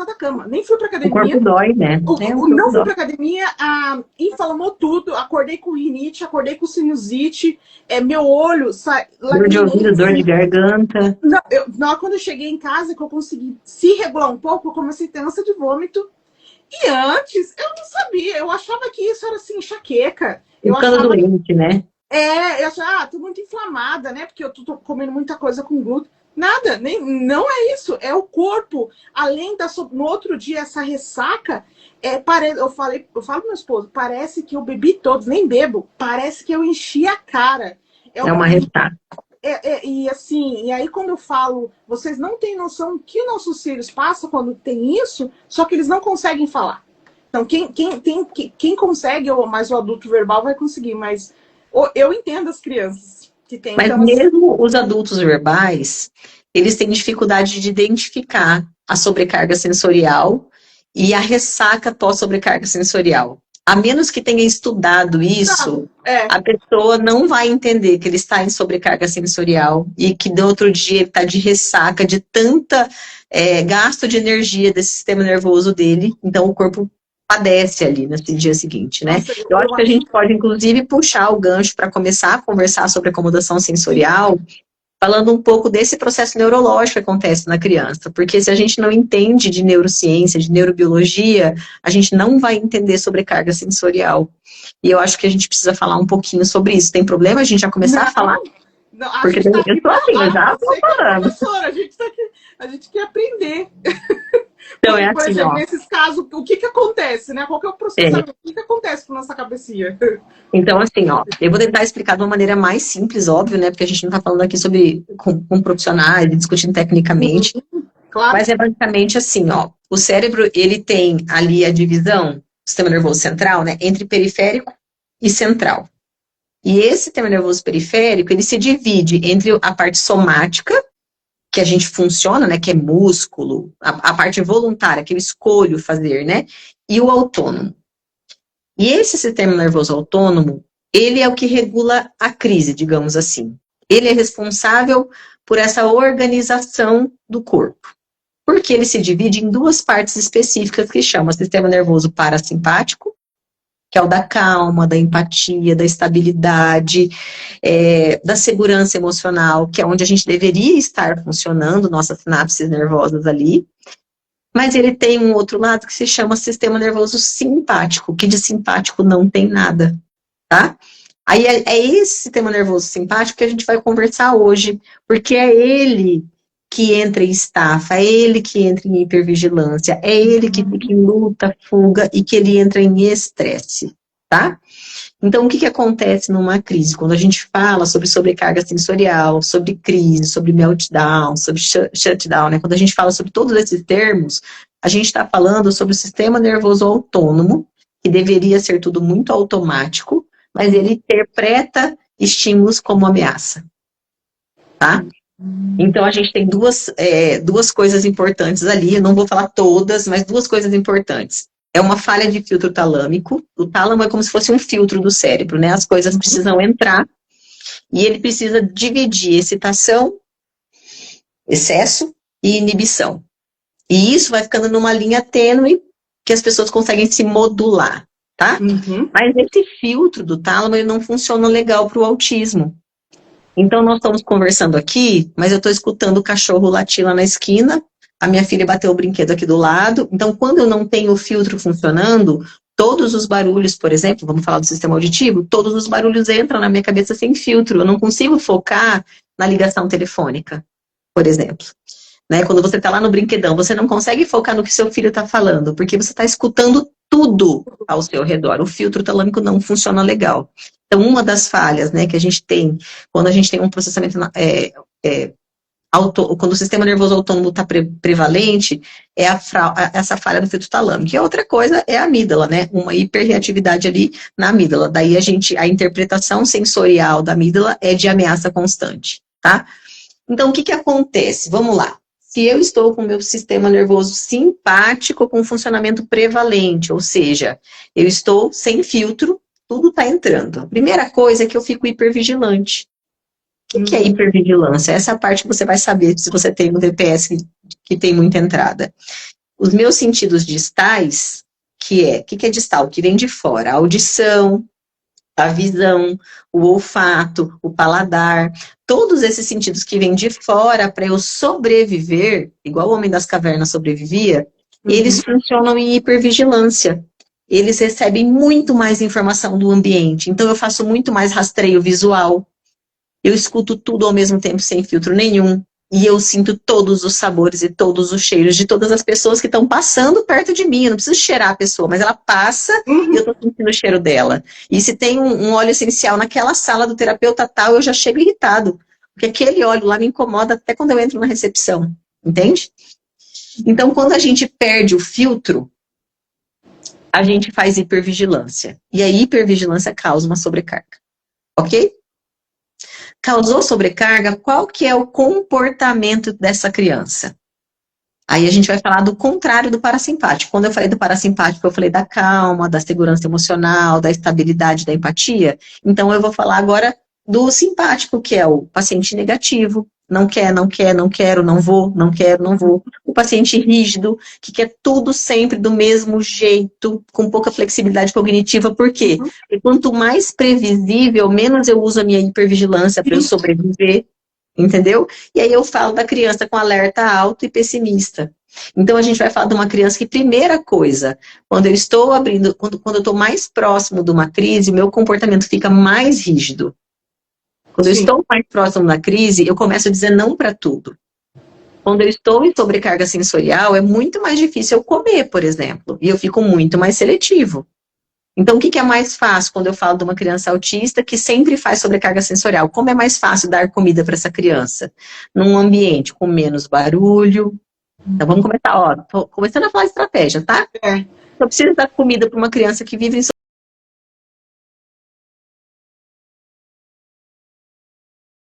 levantar da cama. Nem fui pra O academia. corpo dói, né? Não fui pra academia, inflamou tudo. Acordei com rinite, acordei com sinusite. Meu olho sai. Dor de ouvido, dor de garganta. Quando eu cheguei em casa, que eu consegui se regular um pouco, eu comecei a ter ânsia de vômito. E antes, eu não sabia. Eu achava que isso era assim, enxaqueca. Ficando doente, né? Eu achava, tô muito inflamada, né? Porque eu tô comendo muita coisa com glúten. Nada, não é isso. É o corpo. Além no outro dia, essa ressaca, eu falo pro meu esposo, parece que eu bebi todos, nem bebo. Parece que eu enchi a cara. É uma ressaca. E aí quando eu falo, vocês não têm noção que nossos filhos passam quando tem isso, só que eles não conseguem falar. Então, quem consegue, ou mais o adulto verbal vai conseguir, mas eu entendo as crianças que têm. Mas então, mesmo os adultos verbais, eles têm dificuldade de identificar a sobrecarga sensorial e a ressaca pós-sobrecarga sensorial. A menos que tenha estudado isso, a pessoa não vai entender que ele está em sobrecarga sensorial e que no outro dia ele está de ressaca de tanta gasto de energia desse sistema nervoso dele, então o corpo padece ali nesse dia seguinte, né? Nossa, eu acho que a gente pode, inclusive, puxar o gancho para começar a conversar sobre acomodação sensorial, falando um pouco desse processo neurológico que acontece na criança, porque se a gente não entende de neurociência, de neurobiologia, a gente não vai entender sobrecarga sensorial. E eu acho que a gente precisa falar um pouquinho sobre isso. Tem problema a gente já começar a falar? Não, porque eu tô assim, eu já tô falando. Professora, a gente quer aprender. Então, Por assim, exemplo, nesses casos, o que acontece, né? Qual que é o processamento? O que acontece com nossa cabecinha? Então, assim, eu vou tentar explicar de uma maneira mais simples, óbvio, né? Porque a gente não tá falando aqui sobre com profissionais, discutindo tecnicamente. Claro. Mas é basicamente assim, o cérebro, ele tem ali a divisão, sistema nervoso central, né? Entre periférico e central. E esse sistema nervoso periférico, ele se divide entre a parte somática, que a gente funciona, né, que é músculo, a parte voluntária, que eu escolho fazer, né, e o autônomo. E esse sistema nervoso autônomo, ele é o que regula a crise, digamos assim. Ele é responsável por essa organização do corpo. Porque ele se divide em duas partes específicas que chama sistema nervoso parasimpático, que é o da calma, da empatia, da estabilidade, da segurança emocional, que é onde a gente deveria estar funcionando, nossas sinapses nervosas ali. Mas ele tem um outro lado que se chama sistema nervoso simpático, que de simpático não tem nada, tá? Aí é esse sistema nervoso simpático que a gente vai conversar hoje, porque é ele que entra em estafa, é ele que entra em hipervigilância, é ele que fica em luta, fuga e que ele entra em estresse, tá? Então, o que acontece numa crise? Quando a gente fala sobre sobrecarga sensorial, sobre crise, sobre meltdown, sobre shutdown, né? Quando a gente fala sobre todos esses termos, a gente está falando sobre o sistema nervoso autônomo, que deveria ser tudo muito automático, mas ele interpreta estímulos como ameaça, tá? Então, a gente tem duas coisas importantes ali, eu não vou falar todas, mas duas coisas importantes. É uma falha de filtro talâmico. O tálamo é como se fosse um filtro do cérebro, né? As coisas precisam entrar e ele precisa dividir excitação, excesso e inibição. E isso vai ficando numa linha tênue que as pessoas conseguem se modular, tá? Mas esse filtro do tálamo, ele não funciona legal para o autismo. Então, nós estamos conversando aqui, mas eu estou escutando o cachorro latir lá na esquina, a minha filha bateu o brinquedo aqui do lado. Então, quando eu não tenho o filtro funcionando, todos os barulhos, por exemplo, vamos falar do sistema auditivo, todos os barulhos entram na minha cabeça sem filtro. Eu não consigo focar na ligação telefônica, por exemplo. Né? Quando você está lá no brinquedão, você não consegue focar no que seu filho está falando, porque você está escutando tudo ao seu redor. O filtro talâmico não funciona legal. Então, uma das falhas, né, que a gente tem, quando a gente tem um processamento, quando o sistema nervoso autônomo está prevalente, é essa falha do filtro talâmico. E a outra coisa é a amígdala, né, uma hiperreatividade ali na amígdala. Daí a interpretação sensorial da amígdala é de ameaça constante, tá? Então, o que acontece? Vamos lá. Se eu estou com o meu sistema nervoso simpático com funcionamento prevalente, ou seja, eu estou sem filtro, tudo está entrando. A primeira coisa é que eu fico hipervigilante. O que é hipervigilância? Essa parte que você vai saber se você tem um DPS que tem muita entrada. os meus sentidos distais, o que é distal? Que vem de fora, a audição, a visão, o olfato, o paladar, todos esses sentidos que vêm de fora para eu sobreviver, igual o homem das cavernas sobrevivia, eles funcionam em hipervigilância. Eles recebem muito mais informação do ambiente. Então eu faço muito mais rastreio visual. Eu escuto tudo ao mesmo tempo sem filtro nenhum. E eu sinto todos os sabores e todos os cheiros de todas as pessoas que estão passando perto de mim. Eu não preciso cheirar a pessoa, mas ela passa e eu estou sentindo o cheiro dela. E se tem um óleo essencial naquela sala do terapeuta tal, eu já chego irritado. Porque aquele óleo lá me incomoda até quando eu entro na recepção. Entende? Então, quando a gente perde o filtro, a gente faz hipervigilância. E a hipervigilância causa uma sobrecarga. Ok? Causou sobrecarga, qual que é o comportamento dessa criança? Aí a gente vai falar do contrário do parasimpático. Quando eu falei do parasimpático, eu falei da calma, da segurança emocional, da estabilidade, da empatia. Então eu vou falar agora do simpático, que é o paciente negativo. Não quer, não quer, não quero, não vou, não quero, não vou. O paciente rígido, que quer tudo sempre do mesmo jeito, com pouca flexibilidade cognitiva. Por quê? Porque quanto mais previsível, menos eu uso a minha hipervigilância para eu sobreviver. Entendeu? E aí eu falo da criança com alerta alto e pessimista. Então a gente vai falar de uma criança que, primeira coisa, quando eu estou abrindo, quando eu estou mais próximo de uma crise, meu comportamento fica mais rígido. Quando eu estou mais próximo da crise, eu começo a dizer não para tudo. Quando eu estou em sobrecarga sensorial, é muito mais difícil eu comer, por exemplo. E eu fico muito mais seletivo. Então, o que é mais fácil quando eu falo de uma criança autista que sempre faz sobrecarga sensorial? Como é mais fácil dar comida para essa criança? Num ambiente com menos barulho. Então, vamos começar. Ó, tô começando a falar estratégia, tá? Eu preciso dar comida para uma criança que vive em